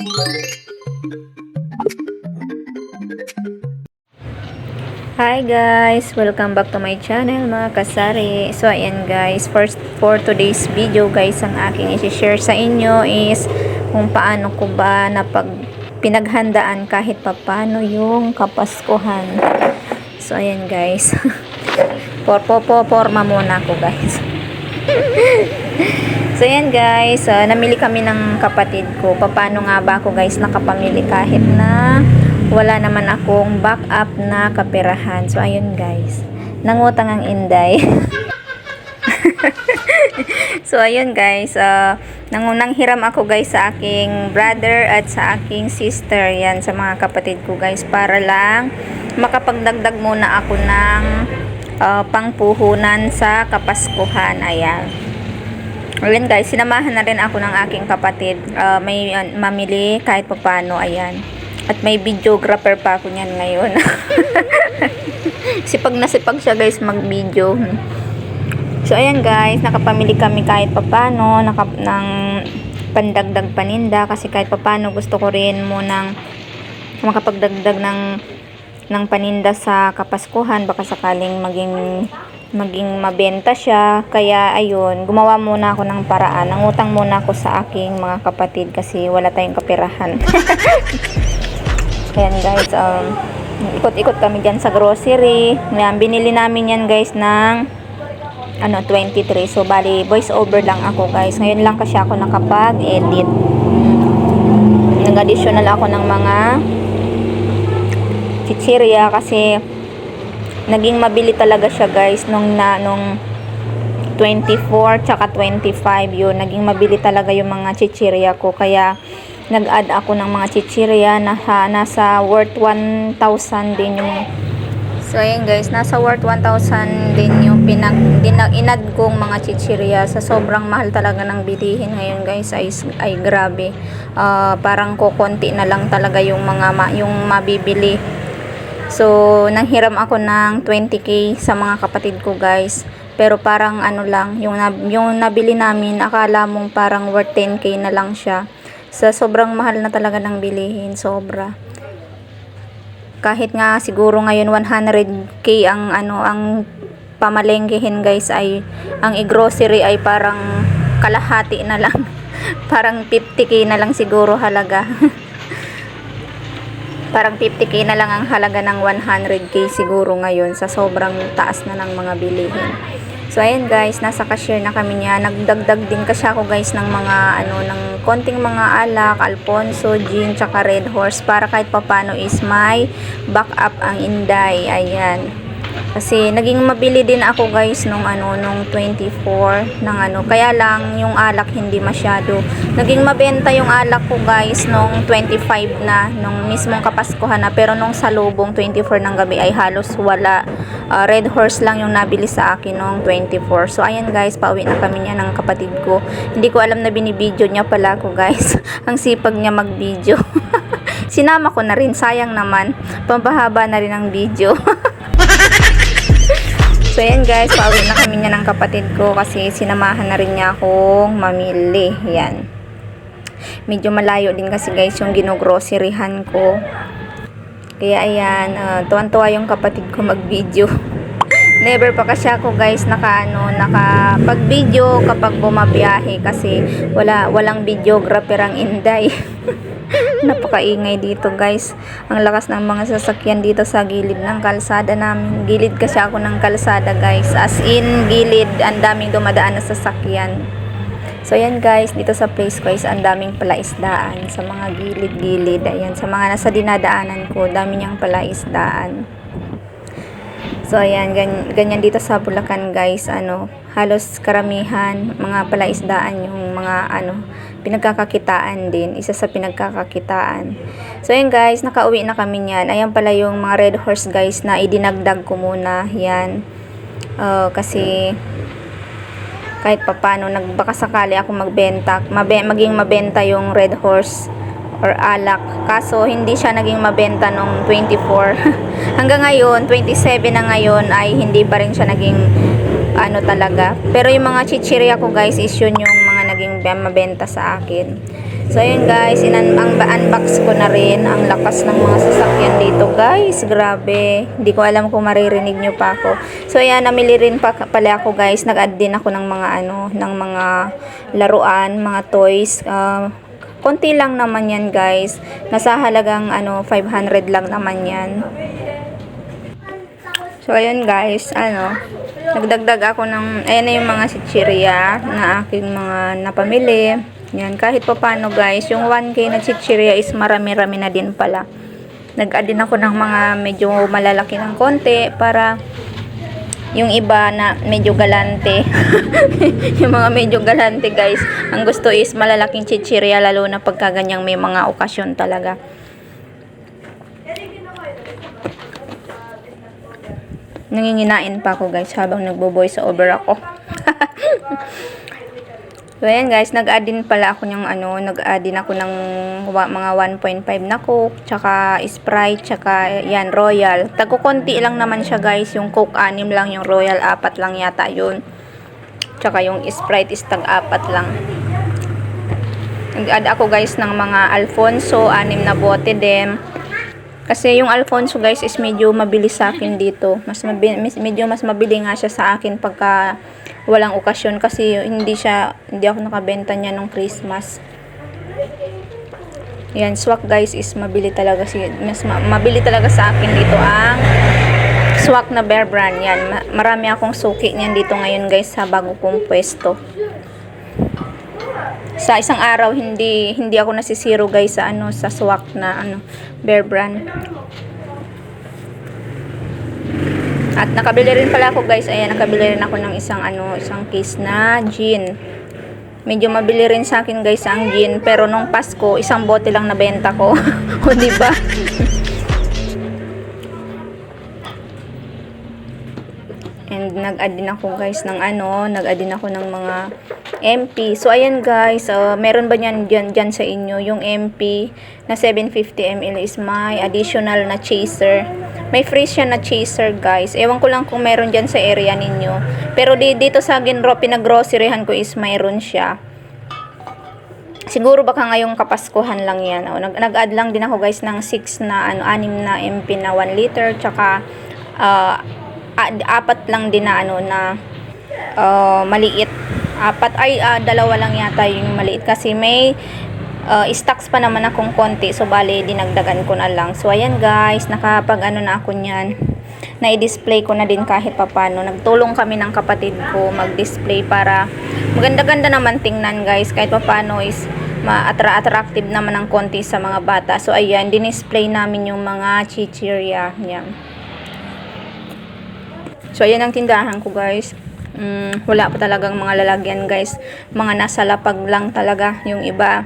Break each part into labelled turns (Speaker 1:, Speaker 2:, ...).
Speaker 1: Hi guys! Welcome back to my channel mga kasari. So ayan guys, for today's video guys, ang aking i-share sa inyo is kung paano ko ba pinaghandaan kahit papano yung Kapaskuhan. So ayan guys, forma muna ako guys. So ayan guys, namili kami ng kapatid ko. Paano nga ba ako guys nakapamili kahit na wala naman akong backup na kaperahan. So ayun guys, nangutang ang Inday. So ayun guys, nanghiram ako guys sa aking brother at sa aking sister, yan sa mga kapatid ko guys, para lang makapagdagdag muna ako ng pangpuhunan sa Kapaskuhan. Ayan. Ayan guys, sinamahan na rin ako ng aking kapatid, may mamili kahit papano. Ayan. At may videographer pa ako niyan ngayon. Sipag na sipag siya guys mag-video. So ayan guys, nakapamili kami kahit papano ng pandagdag paninda, kasi kahit papano gusto ko rin munang makapagdagdag ng paninda sa Kapaskuhan, baka sakaling maging mabenta siya. Kaya ayun, gumawa muna ako ng paraan. Nangutang muna ako sa aking mga kapatid kasi wala tayong kaperahan. Ayan guys, ikot-ikot kami dyan sa grocery. Ayan, binili namin yan guys ng 23. So bali voice over lang ako guys. Ngayon lang kasi ako nakapag-edit. Nag-additional ako ng mga chichirya kasi naging mabili talaga siya guys nung 24 tsaka 25 yun. Naging mabili talaga yung mga chichirya ko, kaya nag-add ako ng mga chichirya na nasa worth 1,000 din yung. So ayan guys, nasa worth 1,000 din yung inad kong mga chichirya. Sa sobrang mahal talaga ng bilihin ngayon guys, ay grabe. Parang kukonti na lang talaga yung mabibili. So nanghiram ako ng 20k sa mga kapatid ko guys. Pero parang lang, yung nabili namin, akala mong parang worth 10k na lang siya. Sa sobrang mahal na talaga ng bilihin, sobra. Kahit nga siguro ngayon 100k ang pamalengkehin guys, ay ang i-grocery ay parang kalahati na lang. Parang 50k na lang siguro halaga. Parang 50k na lang ang halaga ng 100k siguro ngayon, sa sobrang taas na ng mga bilihin. So ayan guys, nasa cashier na kami niya. Nagdagdag din kasi ako guys ng mga ng konting mga alak, Alfonso, gin, tsaka Red Horse, para kahit papano is may backup ang Inday. Ayan. Kasi naging mabili din ako guys nung 24 ng kaya lang yung alak hindi masyado. Naging mabenta yung alak ko guys nung 25 na, nung mismong Kapaskuhan na, pero nung salubong 24 ng gabi ay halos wala. Red Horse lang yung nabili sa akin nung 24. So ayan guys, pauwi na kami niya ng kapatid ko. Hindi ko alam na binibideo niya pala ako guys. Ang sipag niya mag-video. Sinama ko na rin, sayang naman. Pampahaba na rin ang video. So ayan guys, pauwi na kami niya ng kapatid ko kasi sinamahan na rin niya akong mamili. Yan. Medyo malayo din kasi guys yung ginugroceryhan ko. Kaya ayan, tuwan-tuwa yung kapatid ko mag-video. Never pa kasi ako guys nakapag-video kapag bumabiyahe kasi walang videographer ang Inday. Napakaingay dito guys. Ang lakas ng mga sasakyan dito sa gilid ng kalsada namin. Gilid kasi ako ng kalsada guys. As in gilid, ang daming dumadaan na sasakyan. So ayan guys, dito sa place ko is ang daming palaisdaan sa mga gilid-gilid. Ayan, sa mga nasa dinadaanan ko, dami niyang palaisdaan. So ayan, ganyan dito sa Bulacan guys, halos karamihan mga palaisdaan yung mga pinagkakakitaan din, isa sa pinagkakakitaan. So ayan guys, nakauwi na kami niyan. Ayan pala yung mga Red Horse guys na idinagdag ko muna, yan. Kasi kahit papano baka sakali ako magbenta, maging mabenta yung Red Horse or alak. Kaso hindi siya naging mabenta nung 24. Hanggang ngayon, 27 na ngayon, ay hindi pa rin siya naging talaga. Pero yung mga chichirya ko guys is yun yung mga naging mabenta sa akin. So ayun guys, unbox ko na rin ang lakas ng mga sasakyan dito guys. Grabe, hindi ko alam kung maririnig nyo pa ako. So ayan, namili rin pala ako guys. Nag-add din ako ng mga ng mga laruan, mga toys. Konti lang naman yan guys. Nasa halagang 500 lang naman yan. So ayun guys, nagdagdag ako ng, ayan na yung mga chichirya na aking mga napamili. Yan, kahit pa paano guys, yung 1K na chichirya is marami-rami na din pala. Nag-add din ako ng mga medyo malalaki ng konti para yung iba na medyo galante. Yung mga medyo galante guys, ang gusto is malalaking chichirya, lalo na pagka ganyang may mga okasyon talaga. Nanginginain pa ako guys habang nagbo-voice over ako. So ayan guys, nag-add din pala ako ng nag-add din ako ng mga 1.5 na Coke, tsaka Sprite, tsaka yan Royal. Tagko-konti lang naman siya guys, yung Coke 6 lang, yung Royal 4 lang yata yun. Tsaka yung Sprite is tag-4 lang. Nag-add ako guys ng mga Alfonso, 6 na bote din. Kasi yung Alfonso guys is medyo mabilis sa akin dito. Medyo mas mabili nga siya sa akin pagka walang okasyon, kasi hindi ako nakabenta niya nung Christmas. Yan, swak guys is mabili talaga mabili talaga sa akin dito ang swak na Bear Brand. Yan, marami akong suki niyan dito ngayon guys sa bago kong pwesto. Sa isang araw hindi ako nasisiro guys sa sa swak na Bear Brand. At nakabili rin pala ako guys, ayan, nakabili rin ako ng isang case na gin. Medyo mabili rin sa akin guys ang gin, pero nung Pasko isang bote lang nabenta ko. O di ba? And nag-add din ako guys ng nag-add din ako ng mga MP. So ayan guys, meron ba niyan dyan sa inyo yung MP na 750 ml is may additional na chaser. May free siya na chaser guys. Ewan ko lang kung meron dyan sa area ninyo. Pero dito sa Ginro, pinag-groceryhan ko is mayroon siya. Siguro baka ngayong Kapaskuhan lang yan. Nag-add lang din ako guys ng 6 na 6 na MP na 1 liter. Tsaka 4 lang din na maliit. 2 lang yata yung maliit. Kasi may stocks pa naman akong konti, so bali dinagdagan ko na lang. So ayan guys, nakapag na ako niyan, na-display ko na din kahit papano. Nagtulong kami ng kapatid ko mag-display para maganda-ganda naman tingnan guys, kahit papano is attractive naman ng konti sa mga bata. So ayan, dinisplay namin yung mga chichirya. Yan. So ayan ang tindahan ko guys. Wala pa talagang mga lalagyan guys, mga nasa lapag lang talaga yung iba.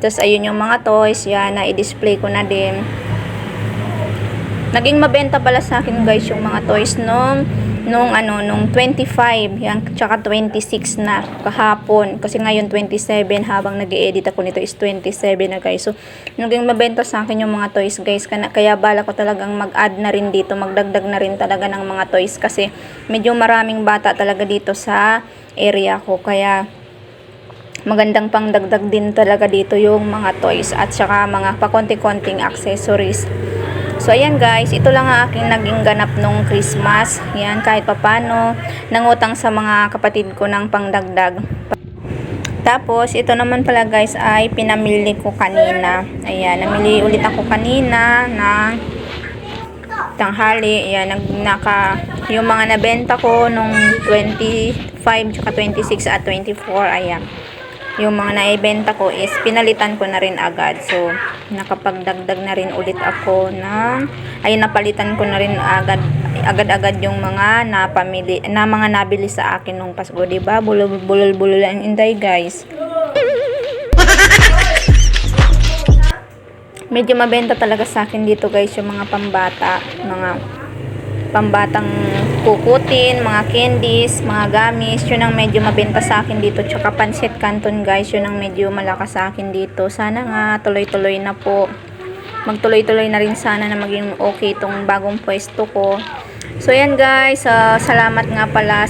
Speaker 1: Tapos ayun yung mga toys, yan, na-i-display ko na din. Naging mabenta pala sa akin guys yung mga toys nung 25, yan, tsaka 26 na kahapon. Kasi ngayon 27, habang nag-i-edit ako nito is 27 na guys. So naging mabenta sa akin yung mga toys guys. Kaya bala ko talagang mag-add na rin dito, magdagdag na rin talaga ng mga toys. Kasi medyo maraming bata talaga dito sa area ko. Kaya magandang pang dagdag din talaga dito yung mga toys at saka mga pakonti-konting accessories. So ayan guys, ito lang ang aking naging ganap nung Christmas. Yan, kahit papano nangutang sa mga kapatid ko ng pangdagdag. Tapos ito naman pala guys ay pinamili ko kanina. Ayan, namili ulit ako kanina ng tanghali. Ayan, yung mga nabenta ko nung 25 tsaka 26 at 24. Ayan, yung mga naibenta ko is pinalitan ko na rin agad. So nakapagdagdag na rin ulit ako napalitan ko na rin agad-agad yung mga mga nabili sa akin nung Pasko, diba? Bulol-bulol ang inday guys. Medyo mabenta talaga sa akin dito guys yung mga pambatang kukutin, mga candies, mga gamis. Yun ang medyo mabenta sa akin dito. Tsaka pancit canton guys, yun ang medyo malakas sa akin dito. Sana nga tuloy-tuloy na po. Magtuloy-tuloy na rin sana na maging okay itong bagong pwesto ko. So yan guys, salamat nga pala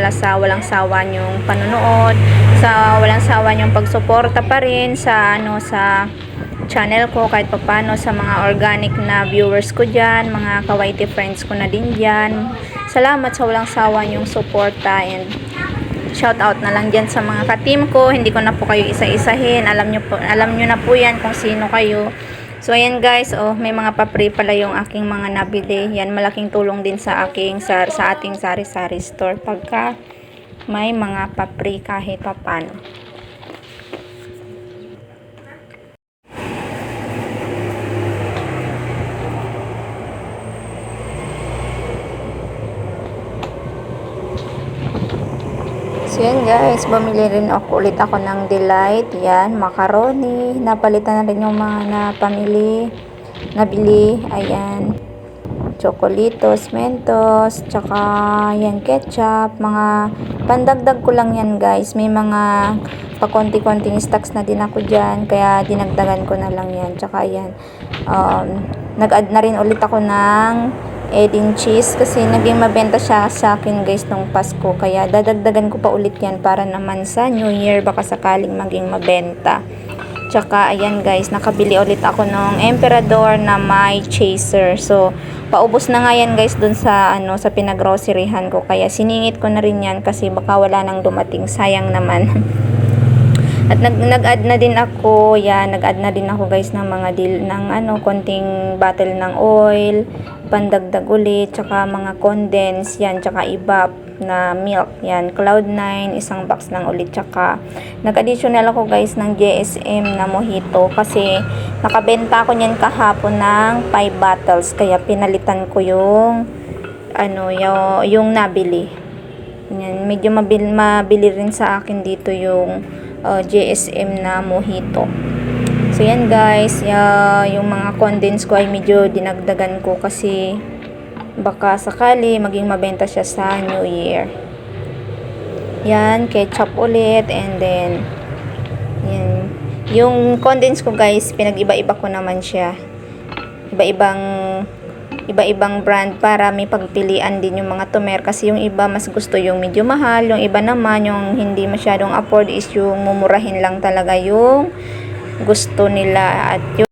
Speaker 1: sa walang sawa niyong panonood. sa walang sawa yung pagsuporta pa rin sa sa channel ko kahit papano, sa mga organic na viewers ko dyan, mga kawaiti friends ko na din dyan. Salamat sa walang sawa yung suporta, and shout out na lang dyan sa mga ka-team ko. Hindi ko na po kayo isa-isahin. Alam nyo na po yan kung sino kayo. So ayan guys, may mga papri pala yung aking mga nabili. Yan, malaking tulong din sa ating sari-sari store pagka may mga papri kahit papano. So yan guys, bumili rin ulit ako ng Delight. Yan, macaroni. Napalitan na rin yung mga nabili. Ayan, chocolitos, mentos, tsaka yan, ketchup. Mga pandagdag ko lang yan guys. May mga pakonti-konting stocks na din ako dyan. Kaya dinagdagan ko na lang yan. Tsaka yan, nag-add na rin ulit ako ng Edin cheese kasi naging mabenta siya sa akin guys nung Pasko, kaya dadagdagan ko pa ulit yan para naman sa New Year baka sakaling maging mabenta. Tsaka ayan guys, nakabili ulit ako ng Emperador na may chaser. So paubos na nga yan guys dun sa sa pinaggroceryhan ko, kaya siningit ko na rin yan kasi baka wala nang dumating, sayang naman. At nag-add na din ako, nag-add na din ako guys ng mga deal ng konting bottle ng oil, pandagdag ulit, tsaka mga condense, yan, tsaka ibap na milk, yan, Cloud9, isang box lang ulit, tsaka nag-additional ako guys ng GSM na mojito kasi nakabenta ko niyan kahapon ng 5 bottles, kaya pinalitan ko yung yung nabili. Yan, medyo mabili rin sa akin dito yung GSM na mojito. So yan guys, yung mga condense ko ay medyo dinagdagan ko kasi baka sakali maging mabenta siya sa New Year. Yan, ketchup ulit, and then yan, yung condense ko guys, pinag-iba-iba ko naman siya. Iba-ibang brand para may pagpilian din yung mga tumer, kasi yung iba mas gusto yung medyo mahal, yung iba naman yung hindi masyadong afford is yung mumurahin lang talaga yung gusto nila. At yung